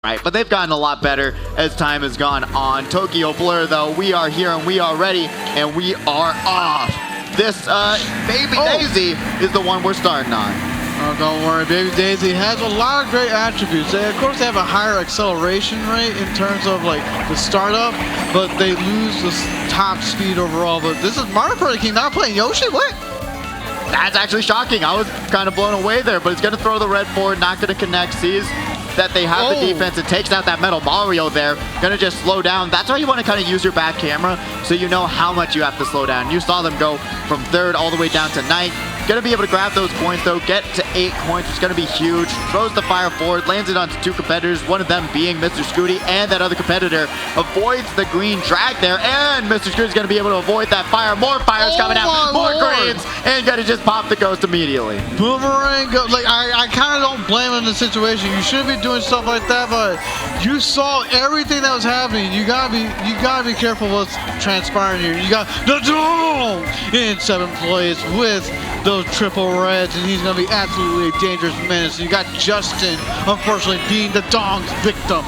right, but they've gotten a lot better as time has gone on. Tokyo Blur, though, we are here and we are ready and we are off. This Baby Daisy is the one we're starting on. Oh, don't worry, Baby Daisy has a lot of great attributes. Of course, they have a higher acceleration rate in terms of like the startup, but they lose the top speed overall. But this is Mario Party King not playing Yoshi? What? That's actually shocking. I was kind of blown away there, but he's going to throw the red forward, not going to connect. Sees that they have the defense. It takes out that Metal Mario there. Going to just slow down. That's why you want to kind of use your back camera so you know how much you have to slow down. You saw them go from third all the way down to ninth. Going to be able to grab those points, though. Get to 8 points, which is going to be huge. Throws the fire forward, lands it onto 2 competitors, one of them being Mr. Scooty, and that other competitor avoids the green drag there, and Mr. Scooty's going to be able to avoid that fire. More fires coming out, more greens, and going to just pop the ghost immediately. Boomerang, like I kind of don't blame him in the situation. You shouldn't be doing stuff like that, but you saw everything that was happening. You gotta be careful what's transpiring here. You got the Dong in 7th place with those triple reds, and he's going to be absolutely a dangerous menace. You got Justin, unfortunately, being the Dong's victim.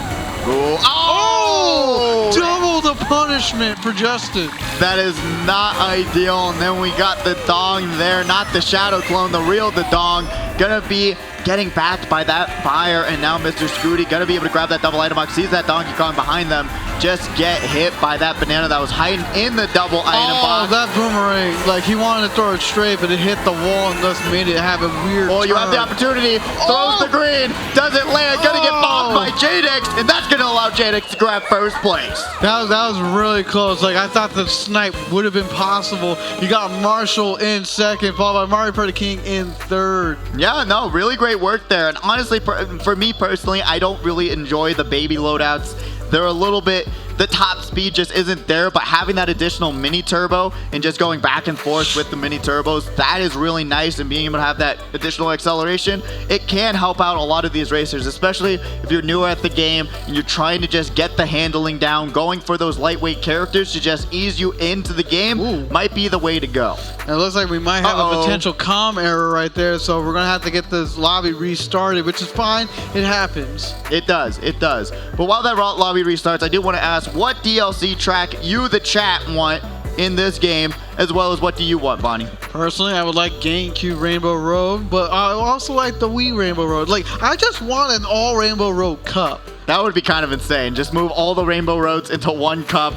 Double the punishment for Justin. That is not ideal. And then we got the Dong there, not the Shadow clone, the real the Dong. Gonna be getting backed by that fire, and now Mr. Scooty gonna be able to grab that double item box. Sees that Donkey Kong behind them. Just get hit by that banana that was hiding in the double item box. That boomerang, like he wanted to throw it straight, but it hit the wall and thus made it have a weird turn. You have the opportunity, throws the green, doesn't land, gonna get bombed by Jadex, and that's gonna allow Jadex to grab first place. That was really close. Like I thought the snipe would have been possible. You got Marshall in 2nd, followed by Mario Party King in 3rd. Yeah, no, really great work there. And honestly, for me personally, I don't really enjoy the baby loadouts. They're a little bit, the top speed just isn't there, but having that additional mini turbo and just going back and forth with the mini turbos, that is really nice, and being able to have that additional acceleration, it can help out a lot of these racers, especially if you're newer at the game and you're trying to just get the handling down. Going for those lightweight characters to just ease you into the game might be the way to go. It looks like we might have a potential comm error right there, so we're going to have to get this lobby restarted, which is fine. It happens. It does. It does. But while that lobby restarts, I do want to ask what DLC track you, the chat, want in this game, as well as what do you want, Bonnie? Personally, I would like GameCube Rainbow Road, but I also like the Wii Rainbow Road. Like, I just want an all Rainbow Road cup. That would be kind of insane. Just move all the Rainbow Roads into one cup,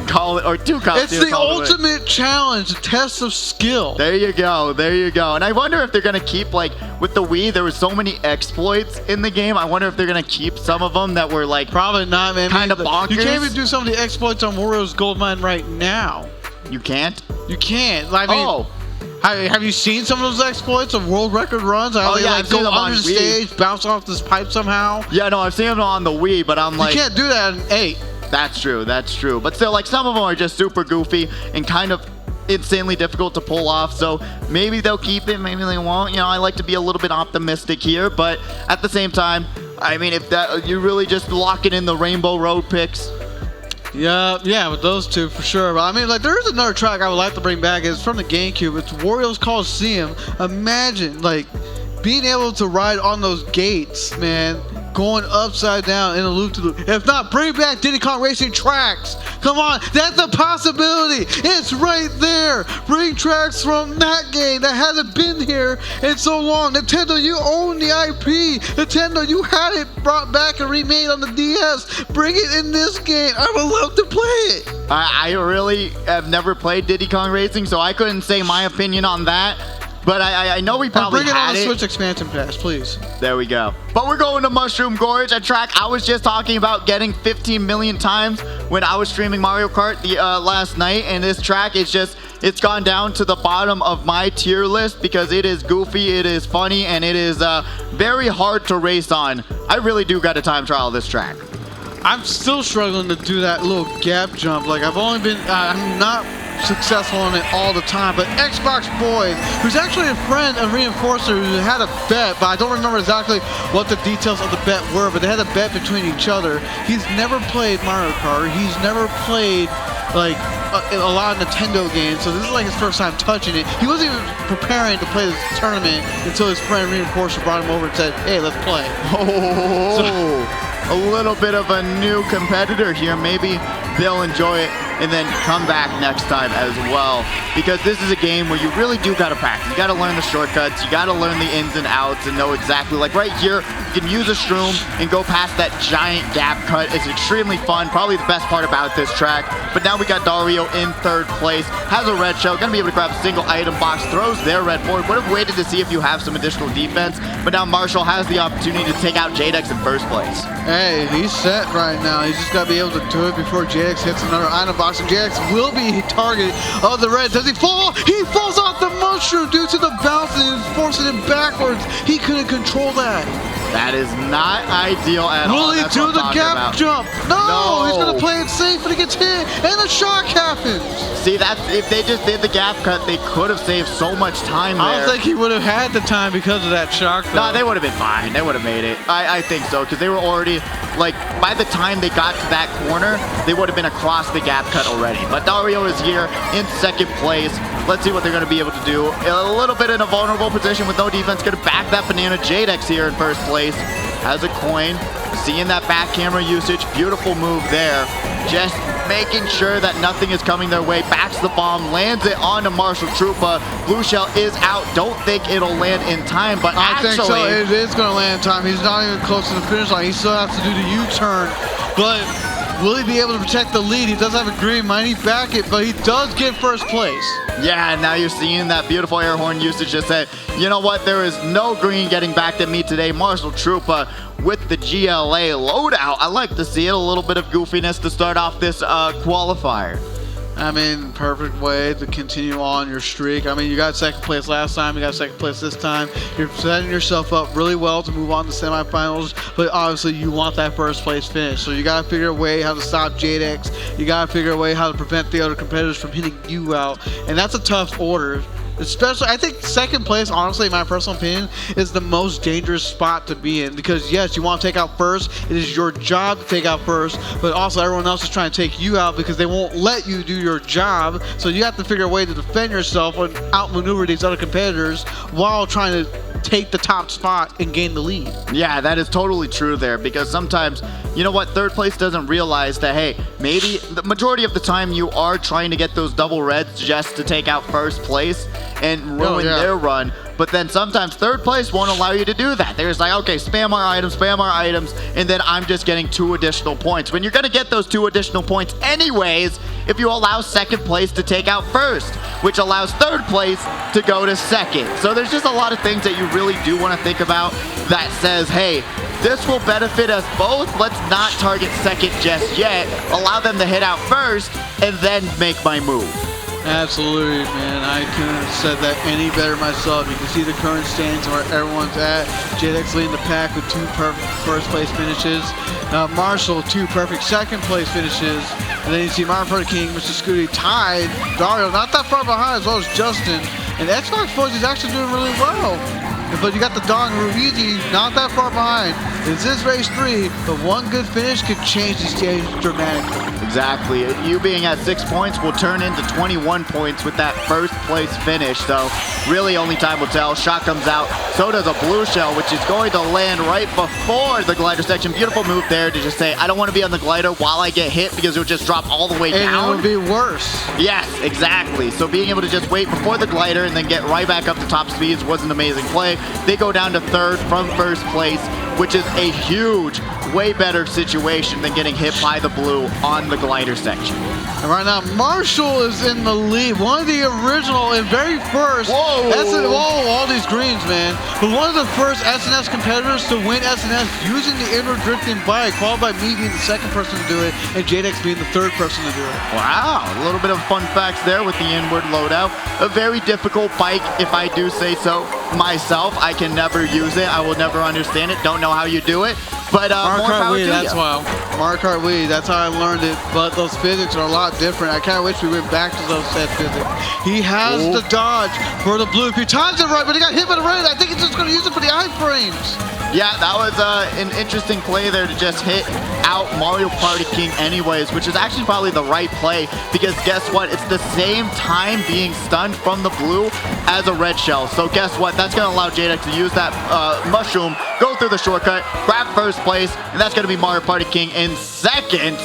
call it, or 2 cups. It's the ultimate challenge, the test of skill. There you go, there you go. And I wonder if they're gonna keep, like, with the Wii, there were so many exploits in the game. I wonder if they're gonna keep some of them that were like, probably not, man. Kind of bonkers. You can't even do some of the exploits on Wario's Gold Mine right now. You can't? You can't. I mean, have you seen some of those exploits of world record runs? How they like go under the stage, bounce off this pipe somehow? Yeah, no, I've seen them on the Wii, but I'm like, you can't do that in 8. That's true, that's true. But still, like, some of them are just super goofy and kind of insanely difficult to pull off, so maybe they'll keep it, maybe they won't. You know, I like to be a little bit optimistic here, but at the same time, I mean, if that you really just locking in the Rainbow Road picks. Yeah, with those 2 for sure. But I mean, like, there is another track I would like to bring back. It's from the GameCube. It's Wario's Coliseum. Imagine, like, being able to ride on those gates, man, going upside down in a loop-to-loop. If not, bring back Diddy Kong Racing tracks. Come on, that's a possibility. It's right there. Bring tracks from that game that hasn't been here in so long. Nintendo, you own the IP. Nintendo, you had it brought back and remade on the DS. Bring it in this game. I would love to play it. I really have never played Diddy Kong Racing, so I couldn't say my opinion on that. But I know we probably bring it on the had Switch expansion pass, please. There we go. But we're going to Mushroom Gorge, a track I was just talking about getting 15 million times when I was streaming Mario Kart last night. And this track is just, it's gone down to the bottom of my tier list because it is goofy, it is funny, and it is very hard to race on. I really do got to time trial this track. I'm still struggling to do that little gap jump. Like, I've only been, I'm not successful in it all the time, but Xbox Boy, who's actually a friend of Reinforcer, who had a bet, but I don't remember exactly what the details of the bet were, but they had a bet between each other. He's never played Mario Kart. He's never played like a lot of Nintendo games, so this is like his first time touching it. He wasn't even preparing to play this tournament until his friend Reinforcer brought him over and said, hey, let's play. a little bit of a new competitor here. Maybe they'll enjoy it and then come back next time as well, because this is a game where you really do got to practice. You got to learn the shortcuts, you got to learn the ins and outs and know exactly, like right here, you can use a shroom and go past that giant gap cut. It's extremely fun, probably the best part about this track. But now we got Dario in third place, has a red shell, gonna be able to grab a single item box, throws their red forward. Would have waited to see if you have some additional defense, but now Marshall has the opportunity to take out Jadex in first place. Hey, he's set right now. He's just got to be able to do it before JX hits another item box, and JX will be target of the red. Does he fall? He falls off the mushroom due to the bounce and it's forcing him backwards. He couldn't control that. That is not ideal at all. Will he do the gap jump? No, he's going to play it safe, but he gets hit, and the shock happens. See, that's, if they just did the gap cut, they could have saved so much time there. I don't think he would have had the time because of that shock, though. No, they would have been fine. They would have made it. I think so, because they were already, like, by the time they got to that corner, they would have been across the gap cut already. But Dario is here in second place. Let's see what they're going to be able to do. A little bit in a vulnerable position with no defense. Going to back that banana. Jadex here in first place. Has a coin. Seeing that back camera usage. Beautiful move there. Just making sure that nothing is coming their way. Backs the bomb. Lands it onto Marshall Troopa. Blue shell is out. Don't think it'll land in time. But I actually, think so. It is going to land in time. He's not even close to the finish line. He still has to do the U-turn. But will he be able to protect the lead? He does have a green. Might he back it? But he does get first place. Yeah, and now you're seeing that beautiful air horn usage just say, you know what, there is no green getting back at me today. Marshall Troopa with the GLA loadout. I like to see it, a little bit of goofiness to start off this qualifier. I mean, perfect way to continue on your streak. I mean, you got second place last time, you got second place this time. You're setting yourself up really well to move on to semifinals, but obviously you want that first place finish. So you got to figure a way how to stop Jadex. You got to figure a way how to prevent the other competitors from hitting you out. And that's a tough order. Especially, I think second place, honestly, in my personal opinion, is the most dangerous spot to be in, because yes, you want to take out first. It is your job to take out first, but also everyone else is trying to take you out because they won't let you do your job. So you have to figure a way to defend yourself and outmaneuver these other competitors while trying to take the top spot and gain the lead. Yeah, that is totally true there, because sometimes, you know what, third place doesn't realize that, hey, maybe the majority of the time you are trying to get those double reds just to take out first place and ruin their run. But then sometimes third place won't allow you to do that. They're just like, okay, spam our items, and then I'm just getting 2 additional points. When you're gonna get those 2 additional points anyways, if you allow second place to take out first, which allows third place to go to second. So there's just a lot of things that you really do want to think about that says, hey, this will benefit us both. Let's not target second just yet. Allow them to hit out first and then make my move. Absolutely, man. I couldn't have said that any better myself. You can see the current standings where everyone's at. Jadex leading the pack with 2 perfect first place finishes. Marshall, 2 perfect second place finishes. And then you see Mario Party King, Mr. Scooty tied. Dario not that far behind, as well as Justin. And Xbox Boys is actually doing really well. But you got the Don Ruizi not that far behind. This is race 3, but one good finish could change the stage dramatically. Exactly. You being at 6 points will turn into 21 points with that first place finish. So really only time will tell. Shot comes out. So does a blue shell, which is going to land right before the glider section. Beautiful move there to just say, I don't want to be on the glider while I get hit because it'll just drop all the way down. And it would be worse. Yes, exactly. So being able to just wait before the glider and then get right back up to top speeds was an amazing play. They go down to third from first place, which is a huge, way better situation than getting hit by the blue on the glider section. And right now, Marshall is in the lead. One of the original and very first. Whoa, all these greens, man. But one of the first SNS competitors to win SNS using the inward drifting bike, followed by me being the second person to do it, and Jadex being the third person to do it. Wow, a little bit of fun facts there with the inward loadout. A very difficult bike, if I do say so myself. I can never use it. I will never understand it. Don't know how you do it. But more power to you. That's why. Mario Kart Wii, that's how I learned it. But those physics are a lot different. I kind of wish we went back to those set physics. He has the dodge for the blue. If he times it right, but he got hit by the red. I think he's just going to use it for the iframes. Yeah, that was an interesting play there to just hit out Mario Party King anyways, which is actually probably the right play, because guess what? It's the same time being stunned from the blue as a red shell. So guess what? That's going to allow Jadex to use that mushroom, goes go through the shortcut, grab first place, and that's going to be Mario Party King in second.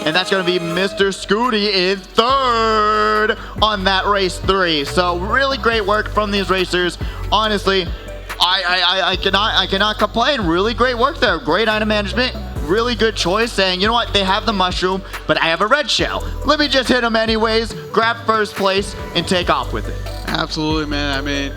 And that's going to be Mr. Scooty in third on that race 3. So really great work from these racers. Honestly, I cannot complain. Really great work there. Great item management. Really good choice saying, you know what, they have the mushroom, but I have a red shell. Let me just hit them anyways, grab first place, and take off with it. Absolutely, man. I mean,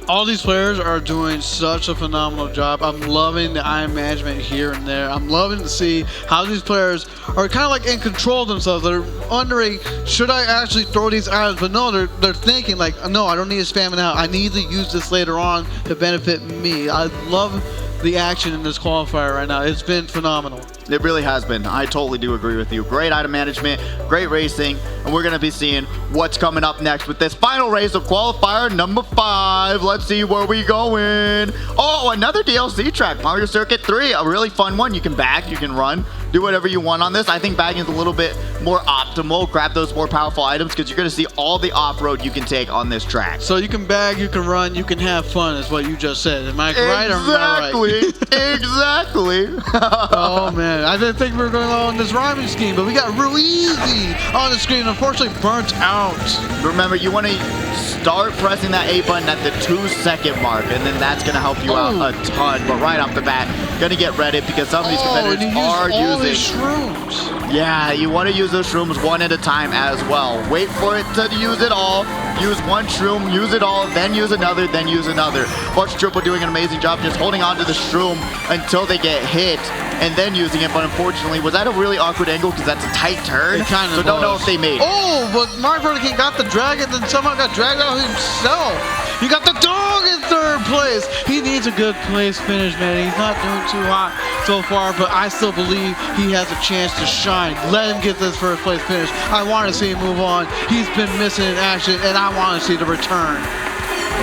all these players are doing such a phenomenal job. I'm loving the item management here and there. I'm loving to see how these players are kind of like in control of themselves. They're wondering, should I actually throw these items? But no, they're thinking like, no, I don't need to spam it out. I need to use this later on to benefit me. I love the action in this qualifier right now. It's been phenomenal. It really has been. I totally do agree with you. Great item management, great racing, and we're going to be seeing what's coming up next with this final race of qualifier number 5. Let's see where we going. Oh, another DLC track, Mario Circuit 3, a really fun one. You can bag, you can run, do whatever you want on this. I think bagging is a little bit more optimal. Grab those more powerful items because you're going to see all the off-road you can take on this track. So you can bag, you can run, you can have fun is what you just said. Am I right or am I right? Exactly. Oh, man. I didn't think we were going on this rhyming scheme, but we got Ruizy on the screen. Unfortunately, burnt out. Remember, you want to start pressing that A button at the 2-second mark, and then that's going to help you out a ton. But right off the bat, going to get redded because some of these competitors are using shrooms. Yeah, you want to use those shrooms one at a time as well. Wait for it to use it all. Use one shroom, use it all, then use another, then use another. Watch Triple doing an amazing job just holding on to the shroom until they get hit and then using it. But unfortunately, was that a really awkward angle because that's a tight turn? It kind of don't know if they made it. Oh, but Mario Party King got the dragon, then somehow got dragged out himself. He got the dog in third place. He needs a good place finish, man. He's not doing too hot so far, but I still believe he has a chance to shine. Let him get this first place finish. I want to see him move on. He's been missing in action, and I want to see the return.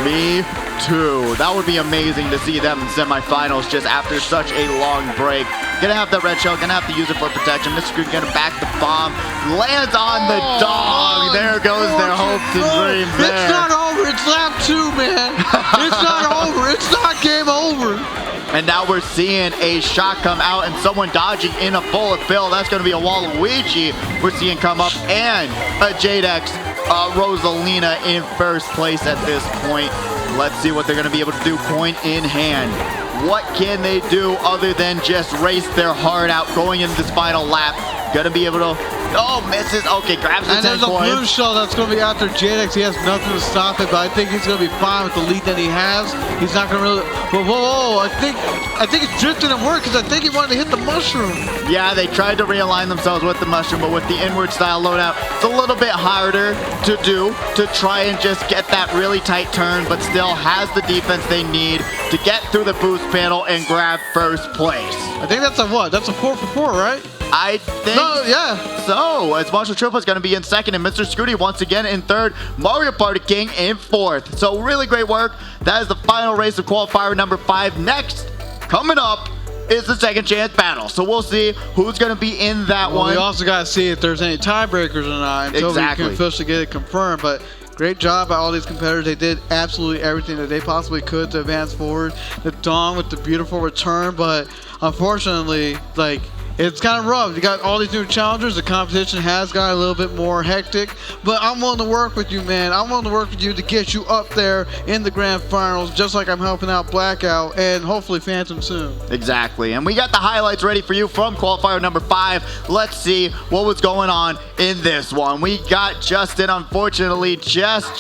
Me too. That would be amazing to see them in semifinals just after such a long break. Gonna have the red shell, gonna have to use it for protection. Mr. Screen gonna back the bomb. Lands on the dog. There goes their hopes and dreams there. It's not over. It's lap 2, man. It's not over. It's not game over. And now we're seeing a shot come out and someone dodging in a bullet bill. That's going to be a Waluigi we're seeing come up, and a Jadex Rosalina in first place at this point. Let's see what they're going to be able to do coin in hand. What can they do other than just race their heart out going into this final lap? Gonna be able to, oh, misses. Okay, grabs the 10 coins. And there's a blue shell that's gonna be after Jadex. He has nothing to stop it, but I think he's gonna be fine with the lead that he has. He's not gonna really, whoa, I think it's drifting and work because I think he wanted to hit the mushroom. Yeah, they tried to realign themselves with the mushroom, but with the inward style loadout, it's a little bit harder to do to try and just get that really tight turn, but still has the defense they need to get through the boost panel and grab first place. I think that's a what? That's a 4 for 4, right? I think so. As Marshall Triple is going to be in second, and Mr. Scooty once again in third. Mario Party King in fourth. So really great work. That is the final race of qualifier number 5. Next, coming up, is the second chance battle. So we'll see who's going to be in that one. We also got to see if there's any tiebreakers or not until we can officially get it confirmed. But great job by all these competitors. They did absolutely everything that they possibly could to advance forward. The Dawn with the beautiful return, but unfortunately, like, it's kind of rough. You got all these new challengers. The competition has got a little bit more hectic, but I'm willing to work with you, man. I'm willing to work with you to get you up there in the grand finals, just like I'm helping out Blackout and hopefully Phantom soon. Exactly. And we got the highlights ready for you from qualifier number 5. Let's see what was going on in this one. We got Justin, unfortunately, just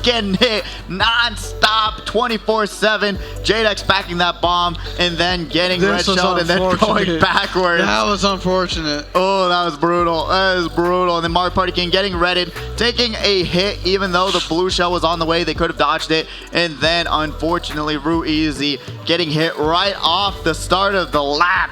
getting hit non-stop 24/7. Jadex backing that bomb and then getting red shelled and then going backwards. That was unfortunate. Oh, that was brutal. That is brutal. And then Mario Party King getting redded, taking a hit even though the blue shell was on the way. They could have dodged it. And then unfortunately Ruizy getting hit right off the start of the lap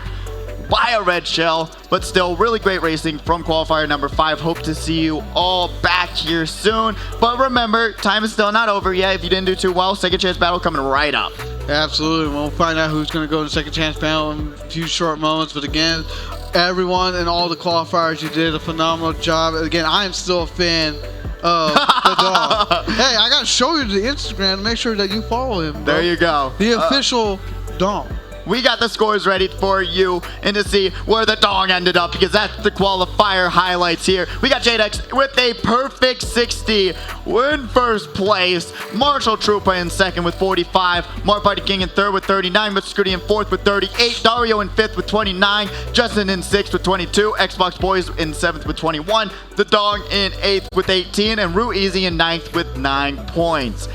by a red shell, but still really great racing from qualifier number 5. Hope to see you all back here soon. But remember, time is still not over yet. If you didn't do too well, second chance battle coming right up. Absolutely. We'll find out who's going to go to second chance battle in a few short moments. But again, everyone and all the qualifiers, you did a phenomenal job. Again, I am still a fan of the dog. Hey, I got to show you the Instagram to make sure that you follow him, bro. There you go. The official Dong. We got the scores ready for you and to see where the dong ended up, because that's the qualifier highlights here. We got Jadex with a perfect 60 in first place. Marshall Troopa in second with 45. Mark Party King in third with 39. Mr. Scooty in fourth with 38. Dario in fifth with 29. Justin in sixth with 22. Xbox Boys in seventh with 21. The Dong in eighth with 18. And Rue Easy in ninth with 9 points.